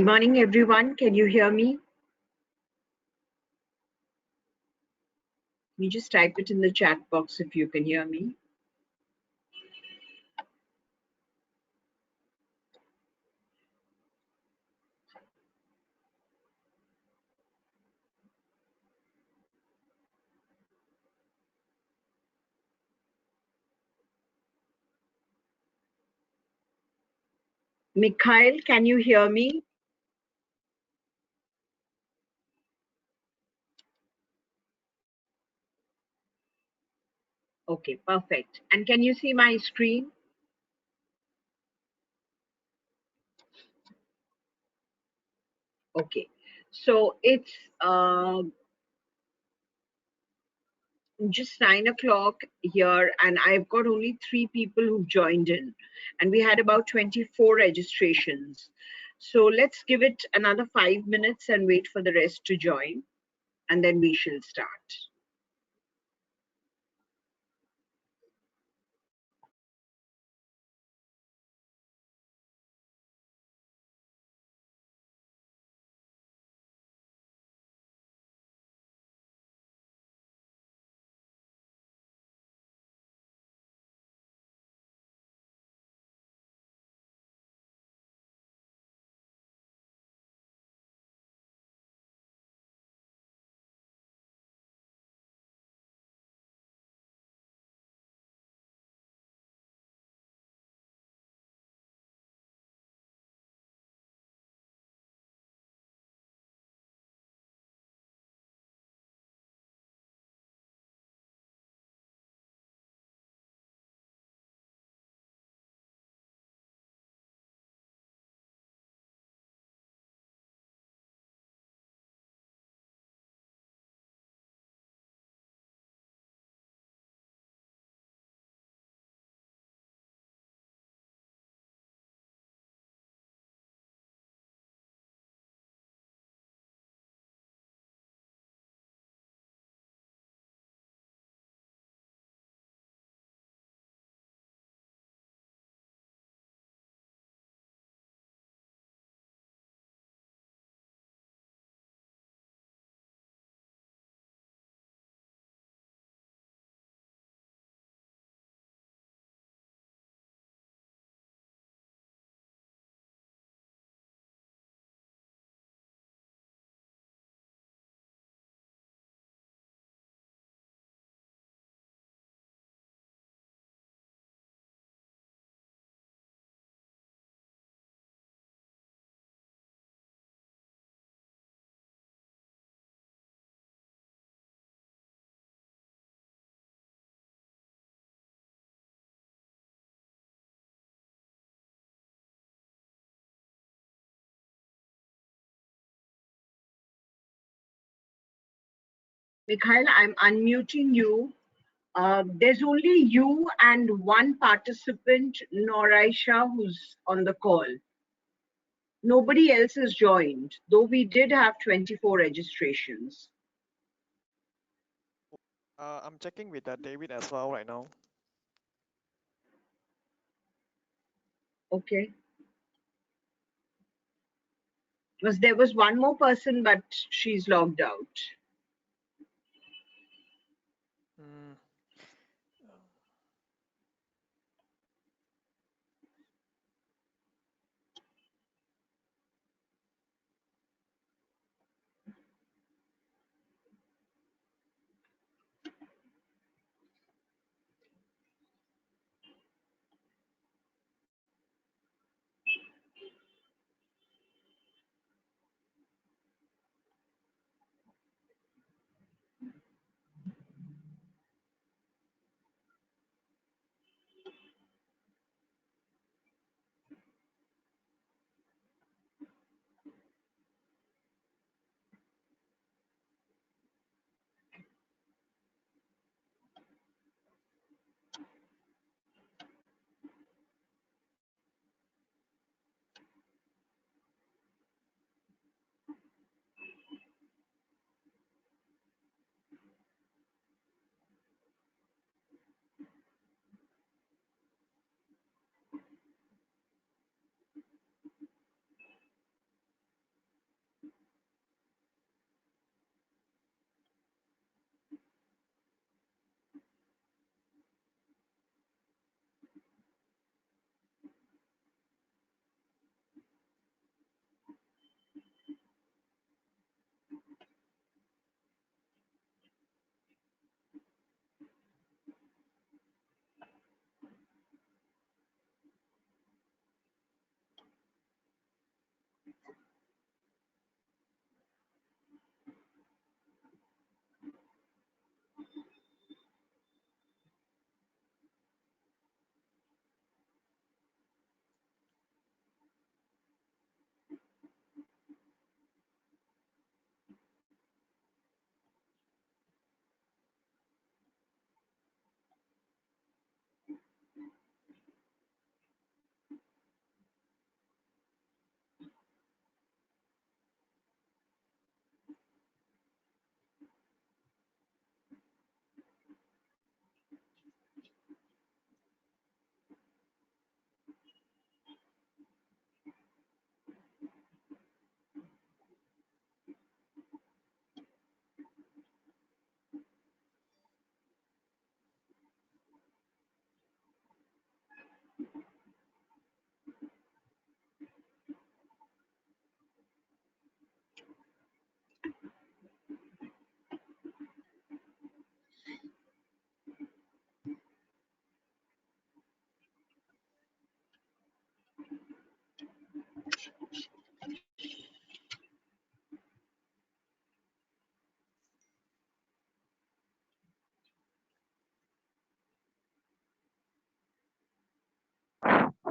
Good morning, everyone. Can you hear me? You just type it in the chat box if you can hear me. Mikhail, can you hear me? Okay, perfect. And can you see my screen? Okay, so it's just 9 o'clock here, and I've got only 3 people who've joined in, and we had about 24 registrations. So let's give it another 5 minutes and wait for the rest to join, and then we shall start. Mikhail, I'm unmuting you. There's only you and one participant, Noraisha, who's on the call. Nobody else has joined, though we did have 24 registrations. I'm checking with David as well right now. Okay. Because there was one more person, but she's logged out. Mm.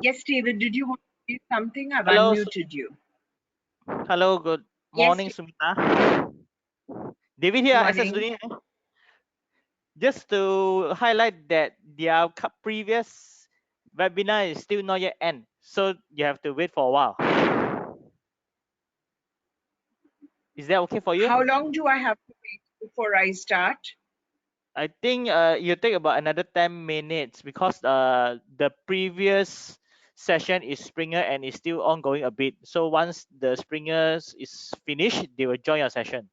Yes, David, did you want to say something? I've Hello, unmuted you. hello. Good Yes, morning, Sumita. David good here, SS morning. Dunia. Just to highlight that their previous webinar is still not yet end, so you have to wait for a while. Is that okay for you? How long do I have to wait before I start? I think you take about another 10 minutes because the previous session is Springer and is still ongoing a bit. So once the Springers is finished, they will join your session.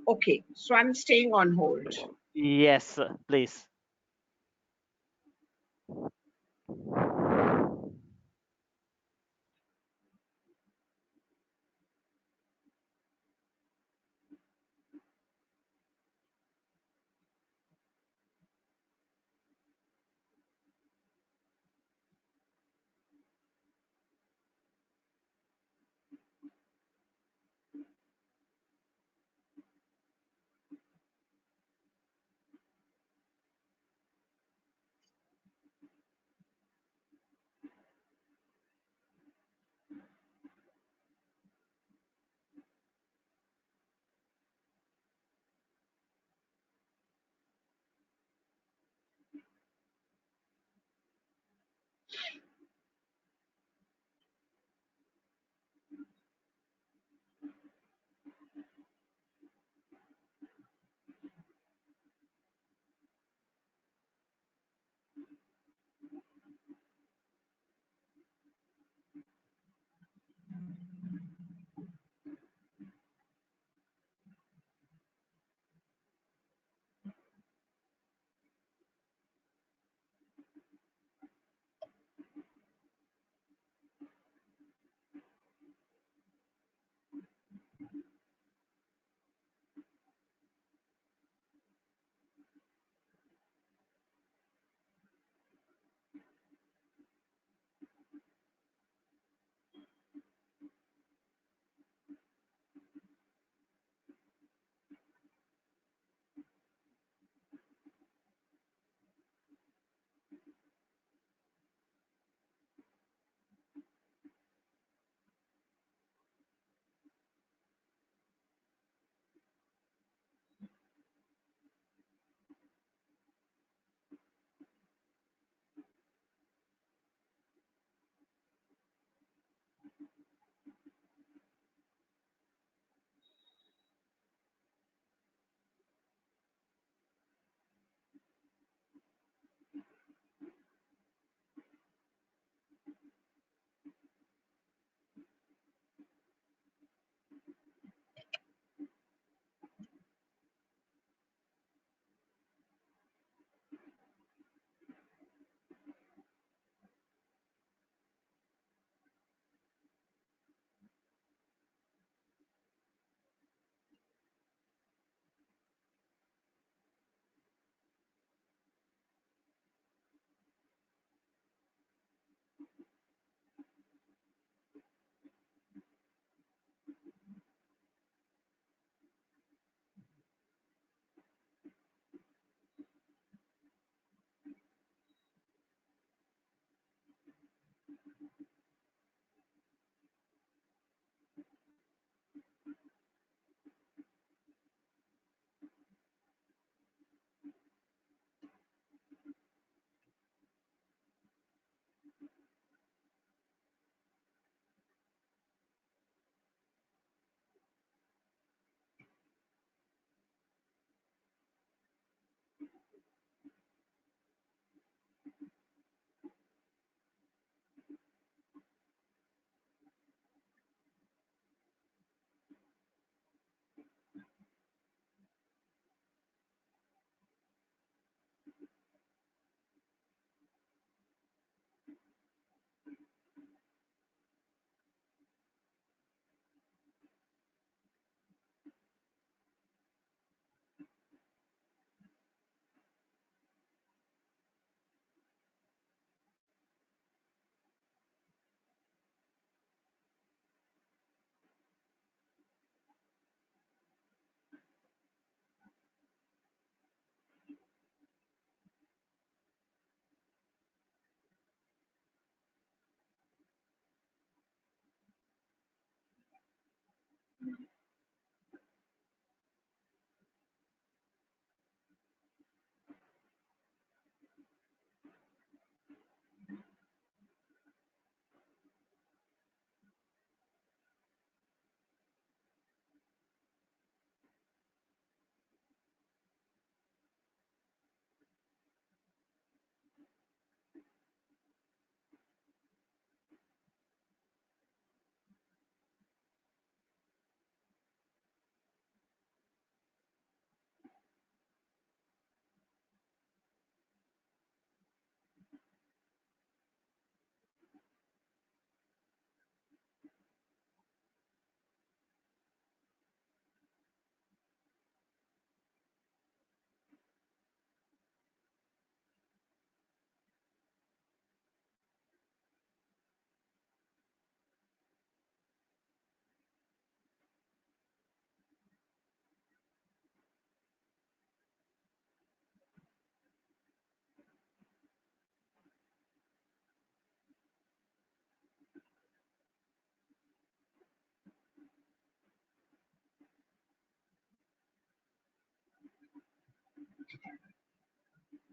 Okay, so I'm staying on hold. Yes, please.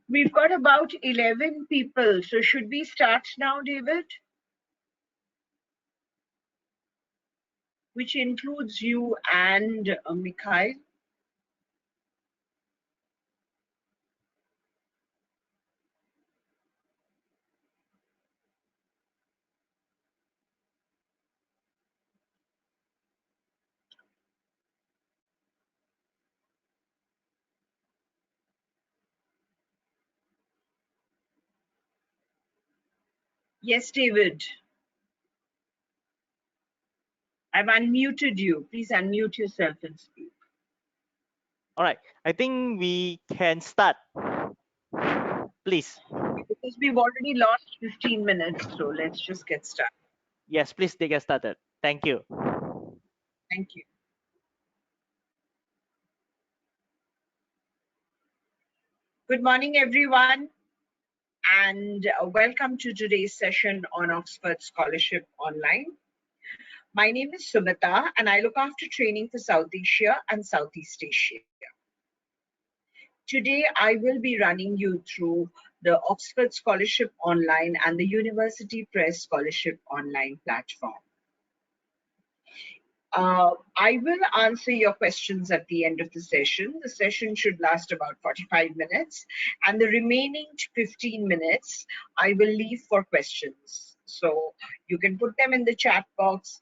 We've got about 11 people. So should we start now, David? Which includes you and Mikhail. Yes, David. I've unmuted you. Please unmute yourself and speak. All right, I think we can start. Please. Because we've already lost 15 minutes, so let's just get started. Yes, please get started. Thank you. Thank you. Good morning, everyone, and welcome to today's session on Oxford Scholarship Online. My name is Sumita, and I look after training for South Asia and Southeast Asia. Today, I will be running you through the Oxford Scholarship Online and the University Press Scholarship Online platform. I will answer your questions at the end of the session. The session should last about 45 minutes, and the remaining 15 minutes I will leave for questions. So you can put them in the chat box,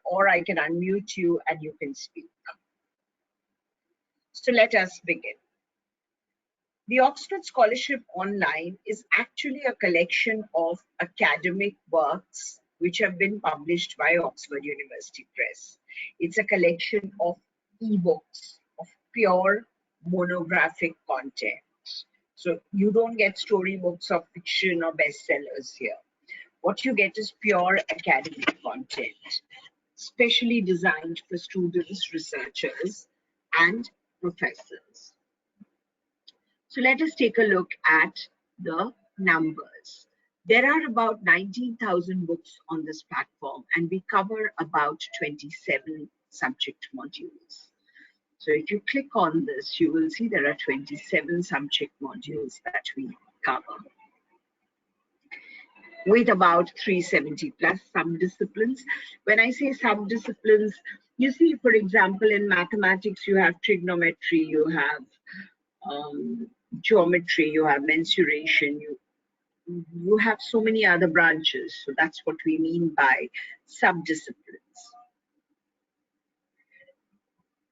or I can unmute you and you can speak. So let us begin. The Oxford Scholarship Online is actually a collection of academic works which have been published by Oxford University Press. It's a collection of ebooks, of pure monographic content. So you don't get storybooks of fiction or bestsellers here. What you get is pure academic content, specially designed for students, researchers, and professors. So let us take a look at the numbers. There are about 19,000 books on this platform, and we cover about 27 subject modules. So if you click on this, you will see there are 27 subject modules that we cover, with about 370 plus subdisciplines. When I say subdisciplines, you see, for example, in mathematics, you have trigonometry, you have geometry, you have mensuration, you have so many other branches. So that's what we mean by subdisciplines.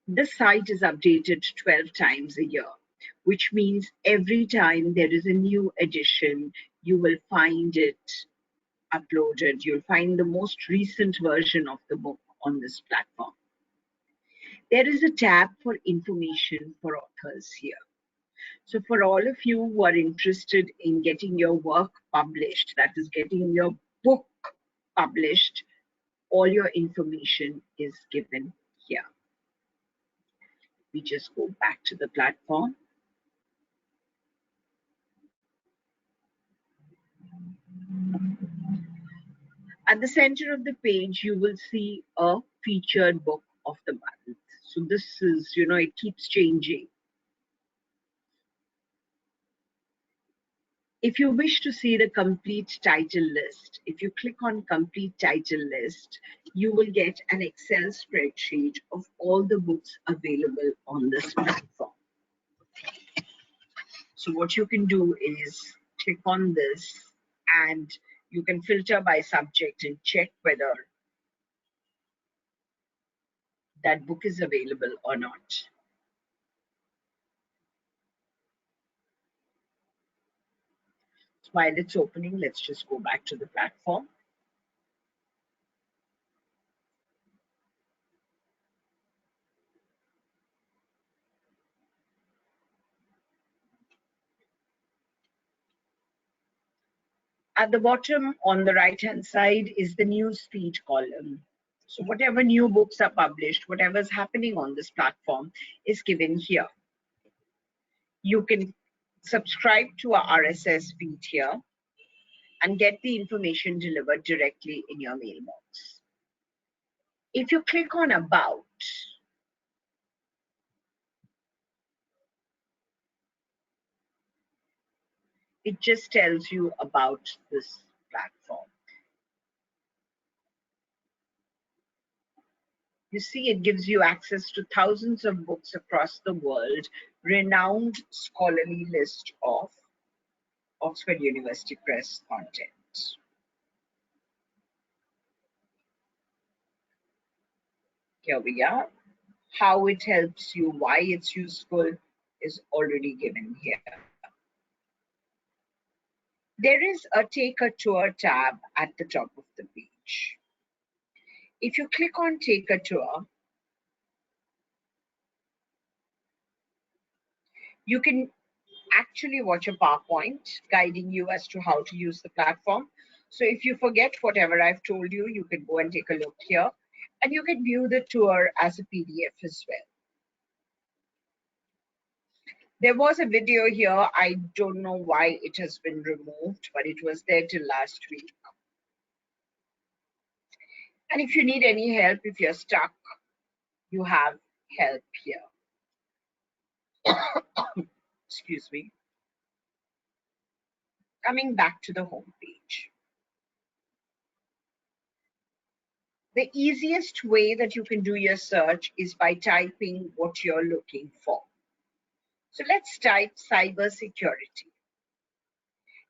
This site is updated 12 times a year, which means every time there is a new edition, you will find it uploaded. You'll find the most recent version of the book on this platform. There is a tab for information for authors here. So for all of you who are interested in getting your work published, that is getting your book published, all your information is given here. We just go back to the platform. At the center of the page, you will see a featured book of the month. So this is, it keeps changing. If you wish to see the complete title list, if you click on complete title list, you will get an Excel spreadsheet of all the books available on this platform. So what you can do is click on this and you can filter by subject and check whether that book is available or not. While it's opening, let's just go back to the platform. At the bottom on the right-hand side is the Newsfeed column. So whatever new books are published, whatever's happening on this platform is given here. You can subscribe to our RSS feed here and get the information delivered directly in your mailbox. If you click on About, It just tells you about this platform. You see, it gives you access to thousands of books across the world, renowned scholarly list of Oxford University Press content. Here we are. How it helps you, why it's useful is already given here. There is a Take a Tour tab at the top of the page. If you click on Take a Tour, you can actually watch a PowerPoint guiding you as to how to use the platform. So if you forget whatever I've told you, you can go and take a look here, and you can view the tour as a PDF as well. There was a video here. I don't know why it has been removed, but it was there till last week. And if you need any help, if you're stuck, you have help here. Excuse me. Coming back to the home page. The easiest way that you can do your search is by typing what you're looking for. So let's type cybersecurity.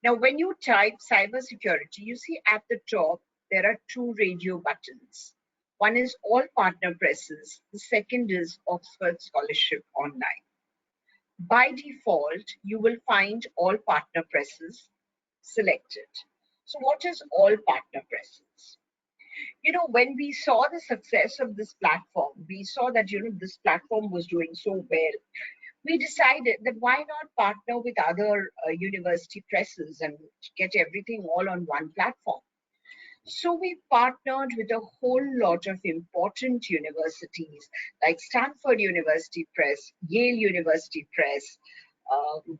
Now, when you type cybersecurity, you see at the top, there are two radio buttons. One is all partner presses. The second is Oxford Scholarship Online. By default, you will find all partner presses selected. So what is all partner presses? You know, when we saw the success of this platform, we saw that, this platform was doing so well. We decided that why not partner with other university presses and get everything all on one platform. So we partnered with a whole lot of important universities like Stanford University Press, Yale University Press,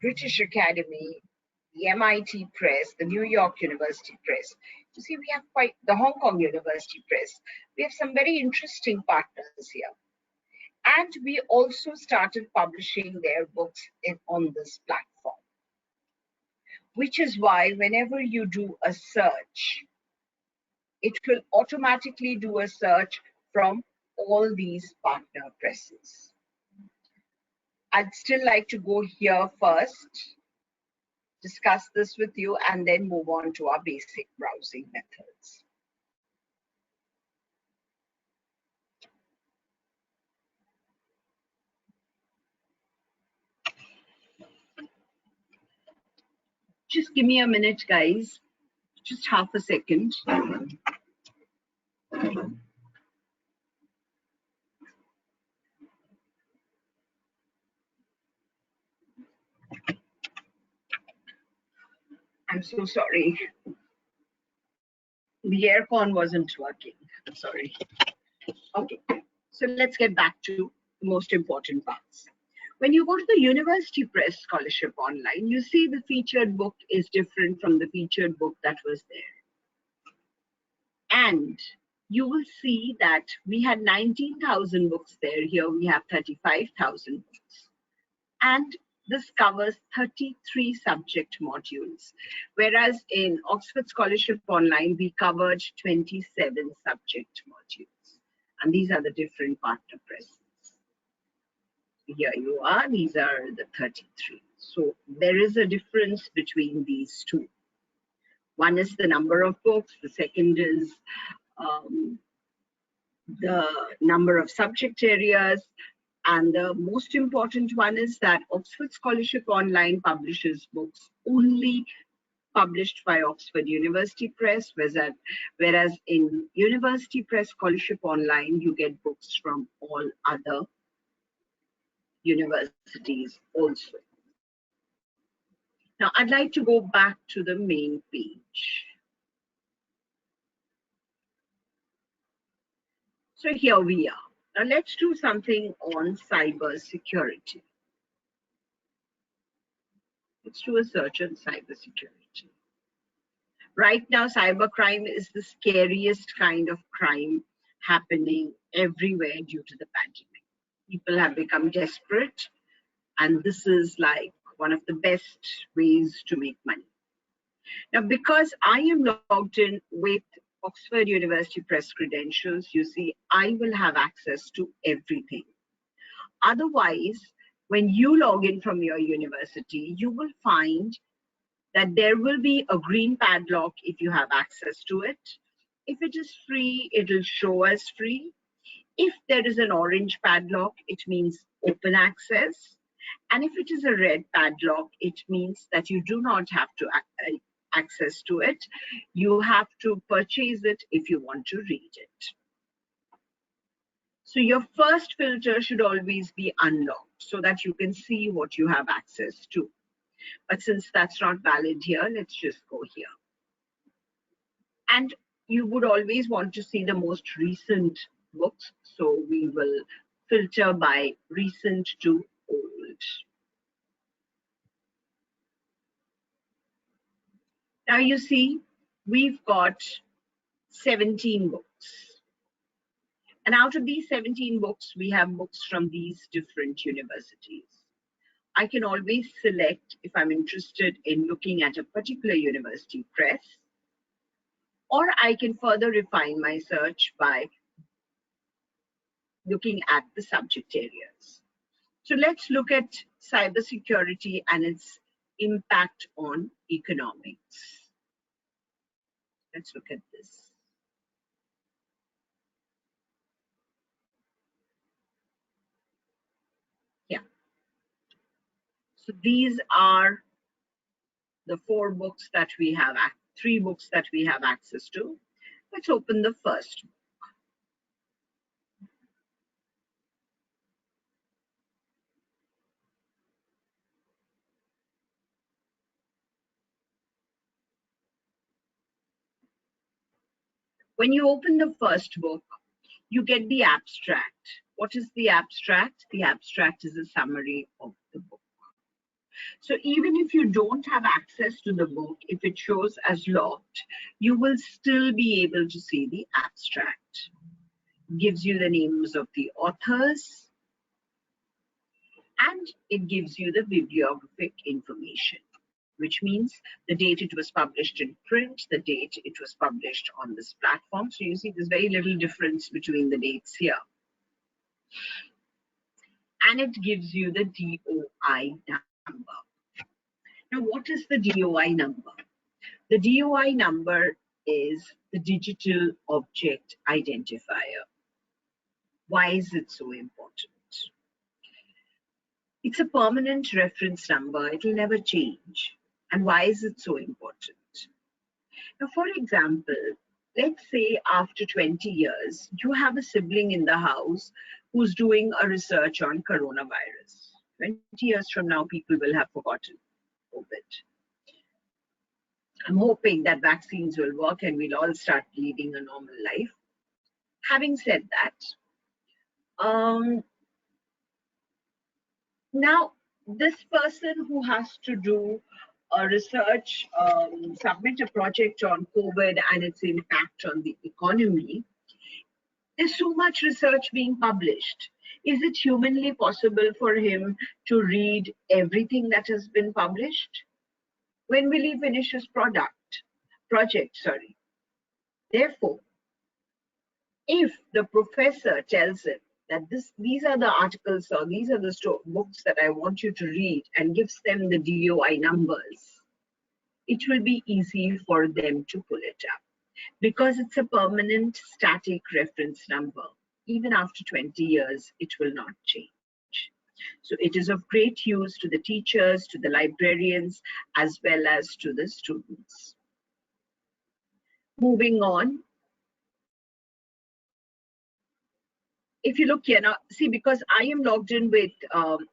British Academy, the MIT Press, the New York University Press. You see, we have quite the Hong Kong University Press. We have some very interesting partners here. And we also started publishing their books on this platform, which is why whenever you do a search, it will automatically do a search from all these partner presses. I'd still like to go here first, discuss this with you, and then move on to our basic browsing methods. Just give me a minute, guys. Just half a second. I'm so sorry. The aircon wasn't working. I'm sorry. Okay, so let's get back to the most important parts. When you go to the University Press Scholarship Online, you see the featured book is different from the featured book that was there. And you will see that we had 19,000 books there. Here we have 35,000 books. And this covers 33 subject modules, whereas in Oxford Scholarship Online, we covered 27 subject modules. And these are the different partner presses. Here you are, these are the 33. So there is a difference between these two. One is the number of books, the second is the number of subject areas, and the most important one is that Oxford Scholarship Online publishes books only published by Oxford University Press, whereas in University Press Scholarship Online, you get books from all other universities also. Now, I'd like to go back to the main page. So here we are. Now let's do something on cyber security. Let's do a search on cybersecurity. Right now, cybercrime is the scariest kind of crime happening everywhere due to the pandemic. People have become desperate, and this is like one of the best ways to make money. Now, because I am logged in with Oxford University Press credentials, you see, I will have access to everything. Otherwise, when you log in from your university, you will find that there will be a green padlock if you have access to it. If it is free, it'll show as free. If there is an orange padlock, it means open access. And if it is a red padlock, it means that you do not have to access to it. You have to purchase it if you want to read it. So your first filter should always be unlocked so that you can see what you have access to. But since that's not valid here, let's just go here. And you would always want to see the most recent books. So we will filter by recent to old. Now you see, we've got 17 books. And out of these 17 books, we have books from these different universities. I can always select if I'm interested in looking at a particular university press, or I can further refine my search by looking at the subject areas. So let's look at cybersecurity and its impact on economics. Let's look at this. Yeah. So these are the three books that we have access to. Let's open the first. When you open the first book, you get the abstract. What is the abstract? The abstract is a summary of the book. So even if you don't have access to the book, if it shows as locked, you will still be able to see the abstract. It gives you the names of the authors, and it gives you the bibliographic information, which means the date it was published in print, the date it was published on this platform. So you see there's very little difference between the dates here. And it gives you the DOI number. Now, what is the DOI number? The DOI number is the digital object identifier. Why is it so important? It's a permanent reference number. It will never change. And why is it so important? Now, for example, let's say after 20 years, you have a sibling in the house who's doing a research on coronavirus. 20 years from now, people will have forgotten COVID. I'm hoping that vaccines will work and we'll all start leading a normal life. Having said that, now this person who has to do a research, submit a project on COVID and its impact on the economy, there's so much research being published. Is it humanly possible for him to read everything that has been published? When will he finish his project? Therefore, if the professor tells him that these are the articles or these are the books that I want you to read and gives them the DOI numbers, it will be easy for them to pull it up because it's a permanent static reference number. Even after 20 years, it will not change. So it is of great use to the teachers, to the librarians, as well as to the students. Moving on. If you look here now, see, because I am logged in with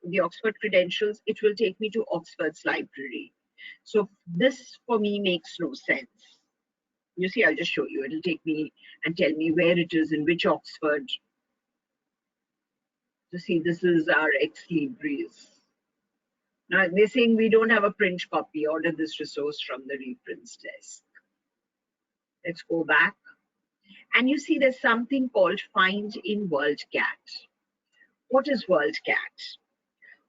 the Oxford credentials, it will take me to Oxford's library. So this for me makes no sense. You see, I'll just show you. It'll take me and tell me where it is, in which Oxford. So see, this is our ex libris. Now they're saying we don't have a print copy. Order this resource from the reprints desk. Let's go back. And you see there's something called Find in WorldCat. What is WorldCat?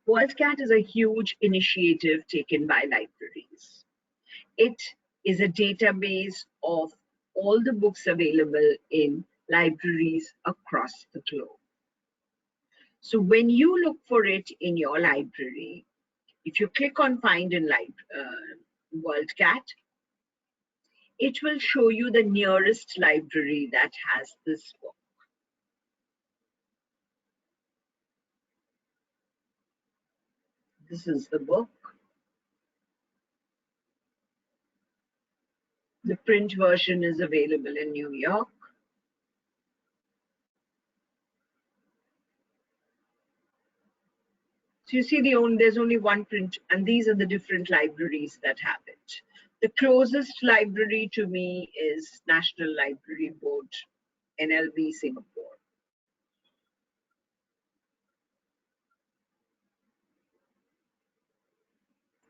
WorldCat is a huge initiative taken by libraries. It is a database of all the books available in libraries across the globe. So when you look for it in your library, if you click on Find in WorldCat, it will show you the nearest library that has this book. This is the book. The print version is available in New York. So you see there's only one print, and these are the different libraries that have it. The closest library to me is National Library Board, NLB, Singapore.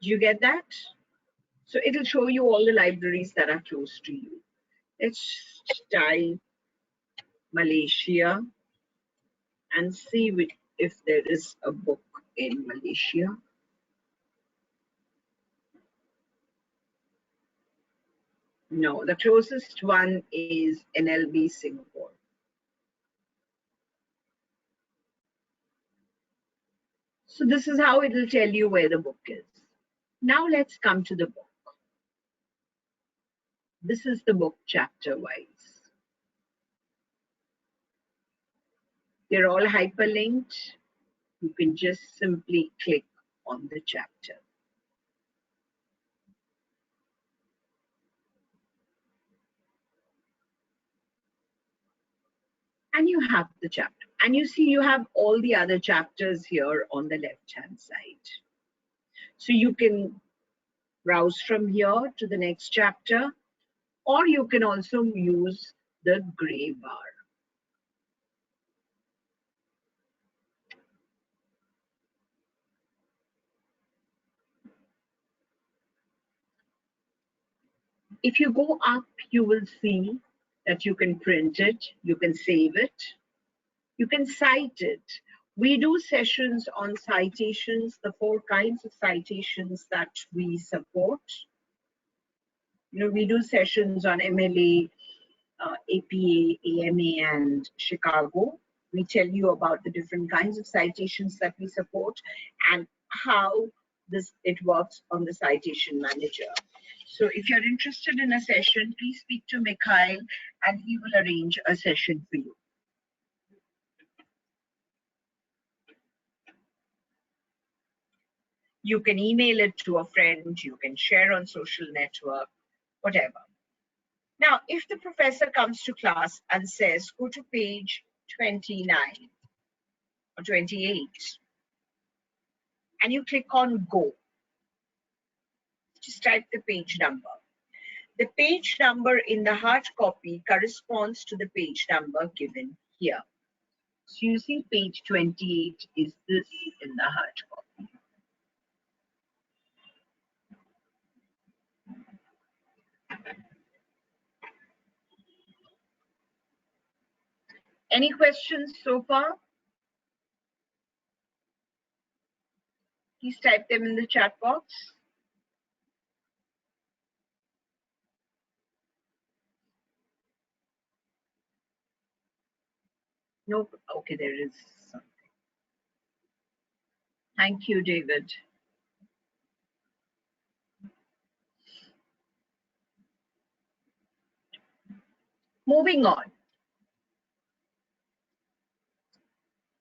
Do you get that? So it'll show you all the libraries that are close to you. Let's type Malaysia and see if there is a book in Malaysia. No, the closest one is NLB, Singapore. So this is how it will tell you where the book is. Now let's come to the book. This is the book chapter-wise. They're all hyperlinked. You can just simply click on the chapter. And you have the chapter. And you see you have all the other chapters here on the left-hand side. So you can browse from here to the next chapter, or you can also use the gray bar. If you go up, you will see that you can print it, you can save it, you can cite it. We do sessions on citations, the 4 kinds of citations that we support. We do sessions on MLA, APA, AMA, and Chicago. We tell you about the different kinds of citations that we support and how it works on the citation manager. So if you're interested in a session, please speak to Mikhail and he will arrange a session for you. You can email it to a friend, you can share on social network, whatever. Now, if the professor comes to class and says, go to page 29 or 28, and you click on go, just type the page number. The page number in the hard copy corresponds to the page number given here. So you see page 28 is this in the hard copy. Any questions so far? Please type them in the chat box. Nope. Okay, there is something. Thank you, David. Moving on.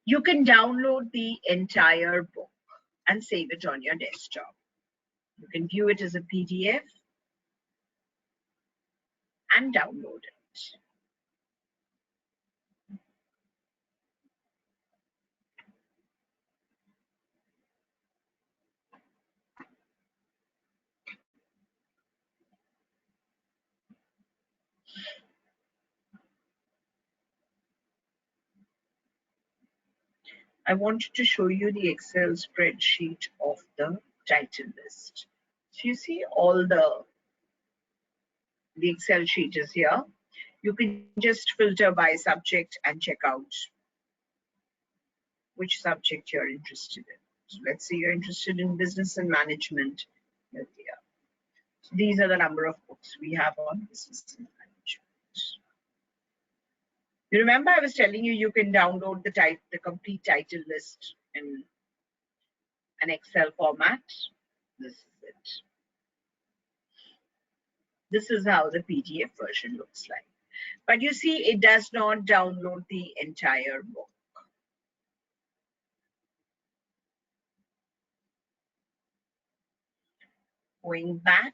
You can download the entire book and save it on your desktop. You can view it as a PDF and download it. I wanted to show you the Excel spreadsheet of the title list. So you see all the Excel sheet is here. You can just filter by subject and check out which subject you're interested in. So let's say you're interested in business and management. Here they are. So these are the number of books we have on business and management. You remember I was telling you you can download the complete title list in an Excel format. This is it. This is how the PDF version looks like. But you see, it does not download the entire book. Going back.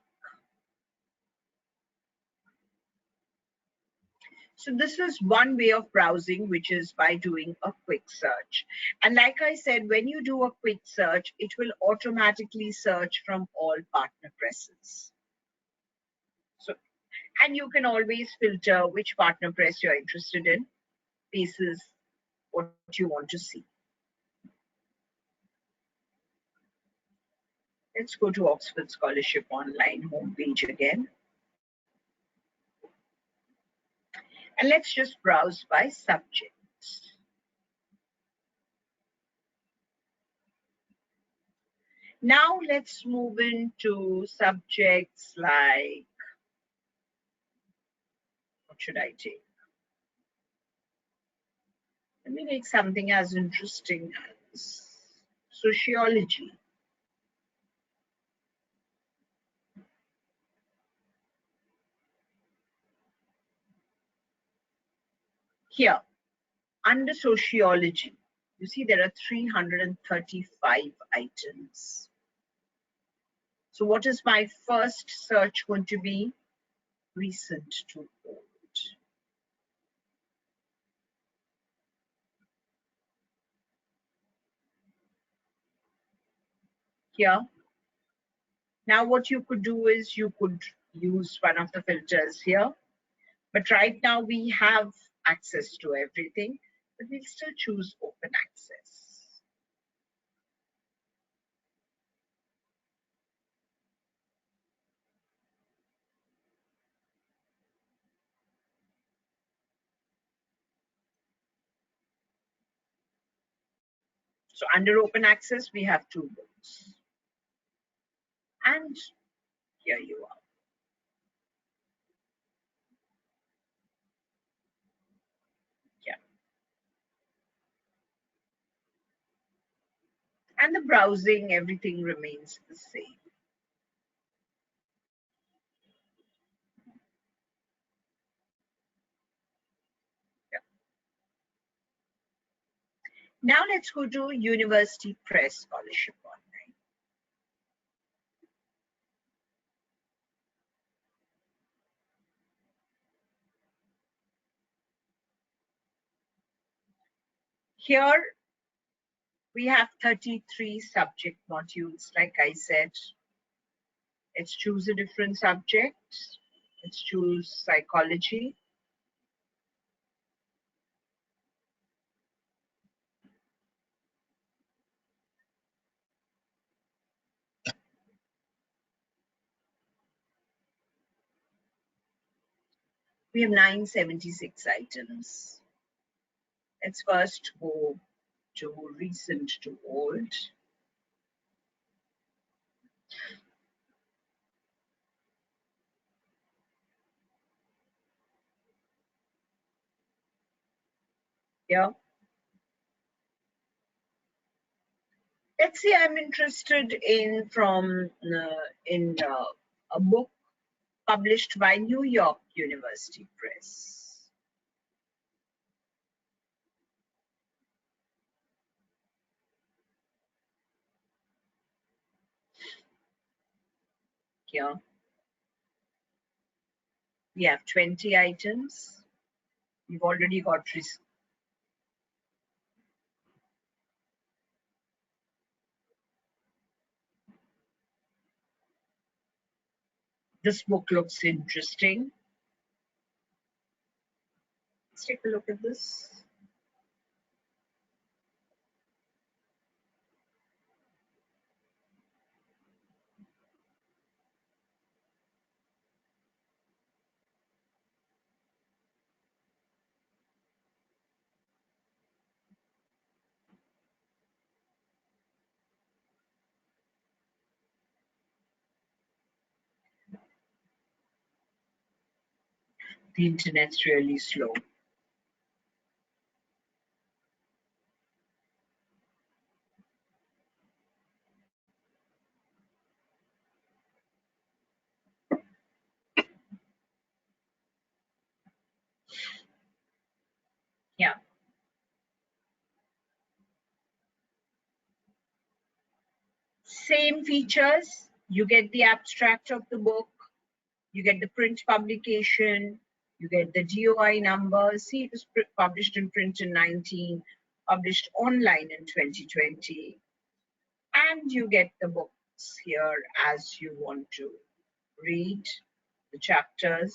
So this is one way of browsing, which is by doing a quick search. And like I said, when you do a quick search, it will automatically search from all partner presses. So, and you can always filter which partner press you're interested in, basis what you want to see. Let's go to Oxford Scholarship Online homepage again. And let's just browse by subjects. Now let's move into subjects like, what should I take? Let me take something as interesting as sociology. Here, under sociology, you see there are 335 items. So what is my first search going to be? Recent to old. Here. Now what you could do is you could use one of the filters here. But right now we have access to everything, but we'll still choose open access. So under open access, we have 2 books. And here you are. Yeah. And the browsing, everything remains the same. Yeah. Now let's go to University Press Scholarship Online. Here we have 33 subject modules. Like I said, let's choose a different subject. Let's choose psychology. We have 976 items. Let's first go to recent to old. Yeah. Let's say I'm interested in a book published by New York University Press. Here we have 20 items. We've already got this book looks interesting. Let's take a look at this. The internet's really slow. Yeah. Same features. You get the abstract of the book, you get the print publication, you get the DOI number. See, it was published in print in 19, published online in 2020. And you get the books here as you want to read the chapters.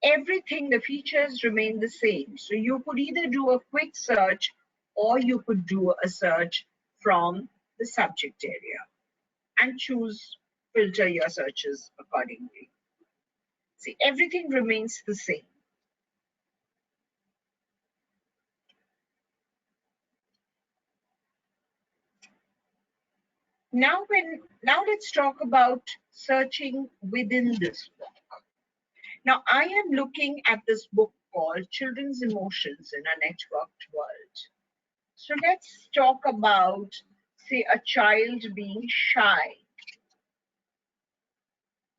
Everything, the features remain the same. So you could either do a quick search or you could do a search from the subject area and filter your searches accordingly. See, everything remains the same. Now let's talk about searching within this book. Now I am looking at this book called Children's Emotions in a Networked World. So let's talk about, say, a child being shy.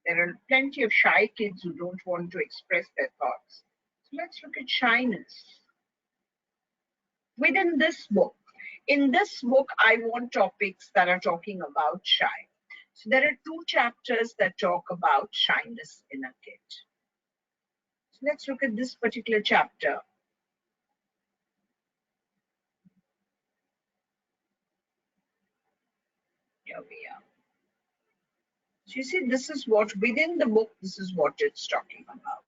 There are plenty of shy kids who don't want to express their thoughts. So let's look at shyness. Within this book, in this book, I want topics that are talking about shy. So there are 2 chapters that talk about shyness in a kid. So let's look at this particular chapter. Here we are. So you see, this is what, within the book, this is what it's talking about.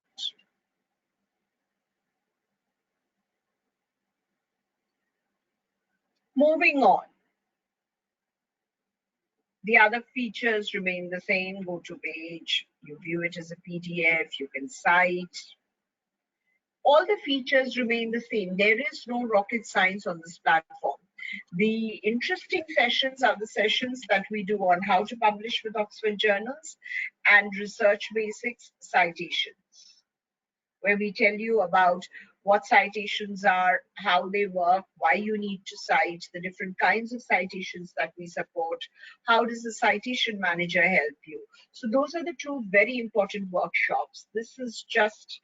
Moving on. The other features remain the same. Go to page, you view it as a PDF, you can cite. All the features remain the same. There is no rocket science on this platform. The interesting sessions are the sessions that we do on how to publish with Oxford Journals and research basics citations, where we tell you about what citations are, how they work, why you need to cite, the different kinds of citations that we support, how does the citation manager help you. So those are the 2 very important workshops. This is just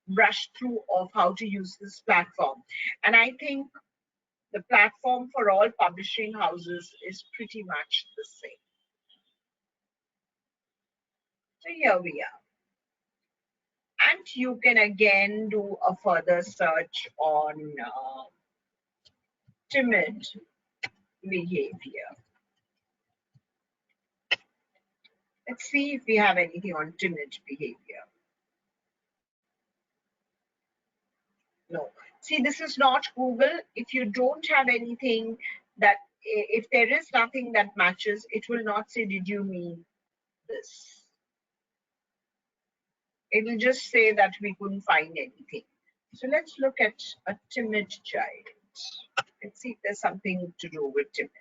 brush through of how to use this platform. And I think the platform for all publishing houses is pretty much the same. So here we are. And you can again do a further search on timid behavior. Let's see if we have anything on timid behavior. No. See, this is not Google. If you don't have anything that, if there is nothing that matches, it will not say, did you mean this? It will just say that we couldn't find anything. So let's look at a timid child. Let's see if there's something to do with timid.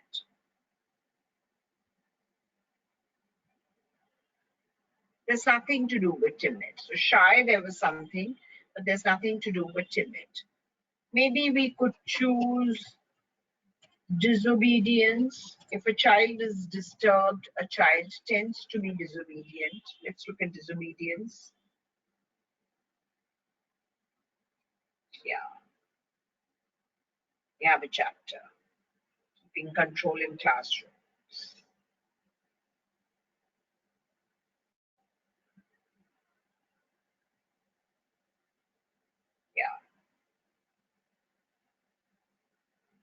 There's nothing to do with timid. So shy, there was something, but there's nothing to do with timid. Maybe we could choose disobedience. If a child is disturbed, a child tends to be disobedient. Let's look at disobedience. Yeah, we have a chapter. Keeping control in classrooms. Yeah.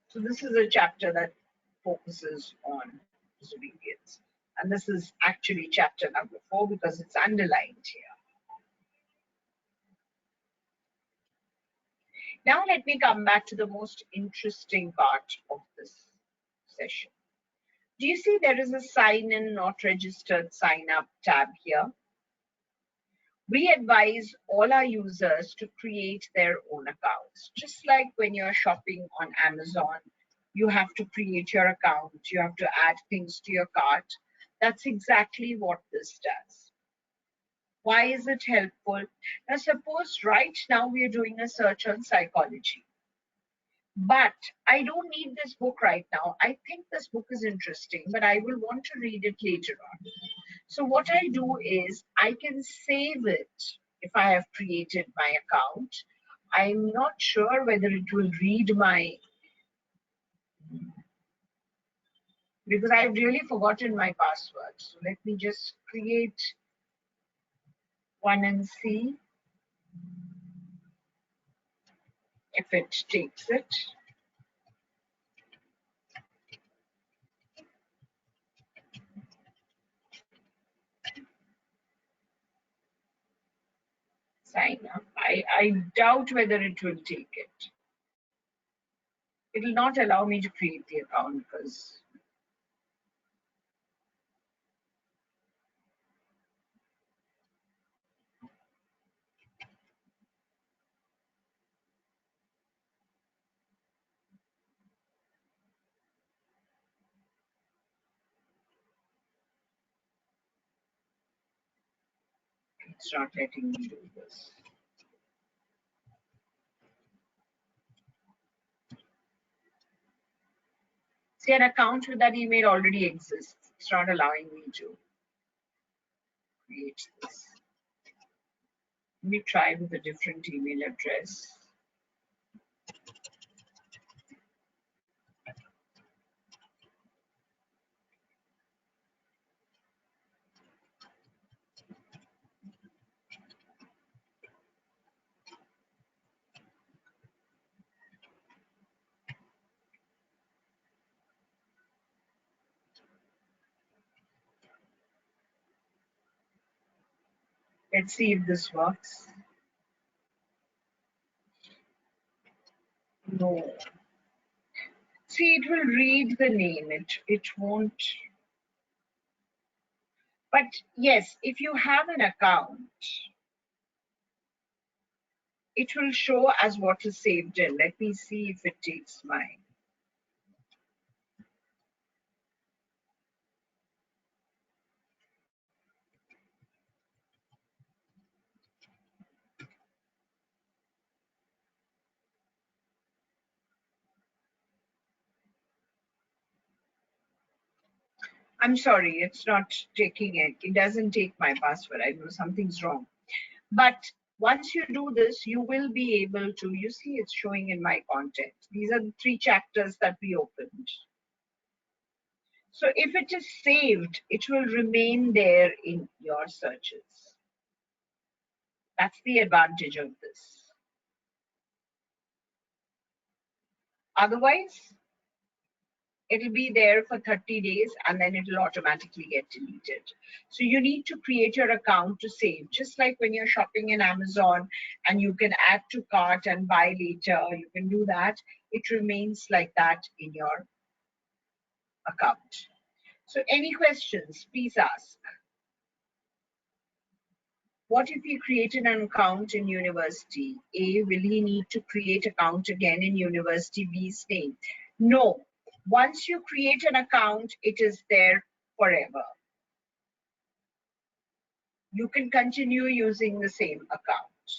So this is a chapter that focuses on disobedience. And this is actually chapter number 4 because it's underlined here. Now let me come back to the most interesting part of this session. Do you see there is a sign in not registered sign up tab here? We advise all our users to create their own accounts. Just like when you're shopping on Amazon, you have to create your account, you have to add things to your cart. That's exactly what this does. Why is it helpful? Now, suppose right now we are doing a search on psychology, but I don't need this book right now. I think this book is interesting, but I will want to read it later on. So, what I do is I can save it if I have created my account. I'm not sure whether it will read my, because I've really forgotten my password. So, let me just create one and see if it takes it. Sign up. I doubt whether it will take it. It will not allow me to create the account because it's not letting me do this. See, an account with that email already exists. It's not allowing me to create this. Let me try with a different email address. Let's see if this works. No. See, it will read the name. It won't. But yes, if you have an account, it will show as what is saved in. Let me see if it takes mine. I'm sorry, it's not taking it. It doesn't take my password. I know something's wrong. But once you do this, you will be able to, you see, it's showing in my content. These are the 3 chapters that we opened. So if it is saved, it will remain there in your searches. That's the advantage of this. Otherwise, it'll be there for 30 days and then it'll automatically get deleted. So you need to create your account to save, just like when you're shopping in Amazon and you can add to cart and buy later, you can do that. It remains like that in your account. So any questions, please ask. What if he created an account in university? A, will he need to create account again in university B's name? No. Once you create an account, it is there forever. You can continue using the same account.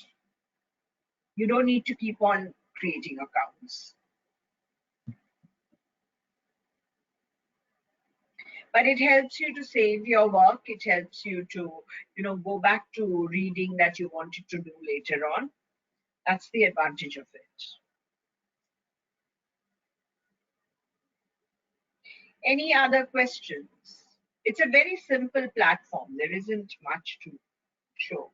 You don't need to keep on creating accounts. But it helps you to save your work. It helps you to, go back to reading that you wanted to do later on. That's the advantage of it. Any other questions? It's a very simple platform. There isn't much to show.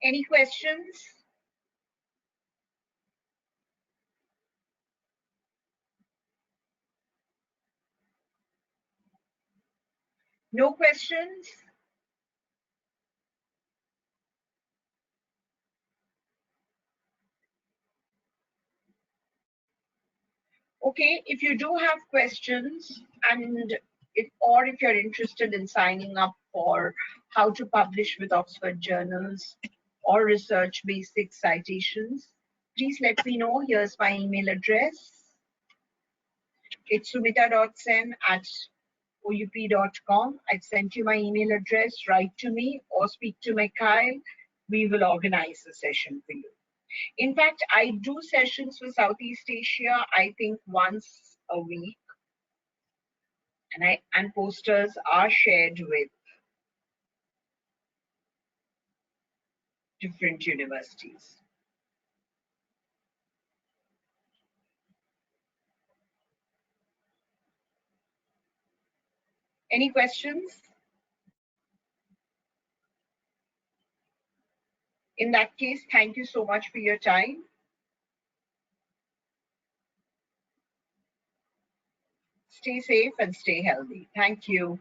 Any questions? No questions? Okay, if you do have questions or if you're interested in signing up for how to publish with Oxford journals or research basic citations, please let me know. Here's my email address. It's sumita.sen@oup.com. I've sent you my email address. Write to me or speak to my Kyle. We will organize a session for you. In fact, I do sessions for Southeast Asia, I think once a week. And posters are shared with different universities. Any questions? In that case, thank you so much for your time. Stay safe and stay healthy. Thank you.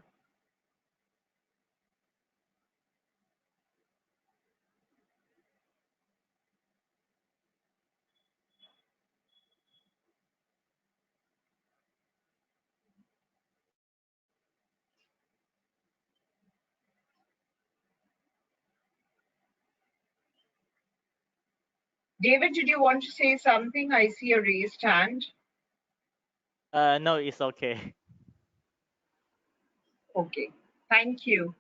David, did you want to say something? I see a raised hand. No, it's okay. Okay. Thank you.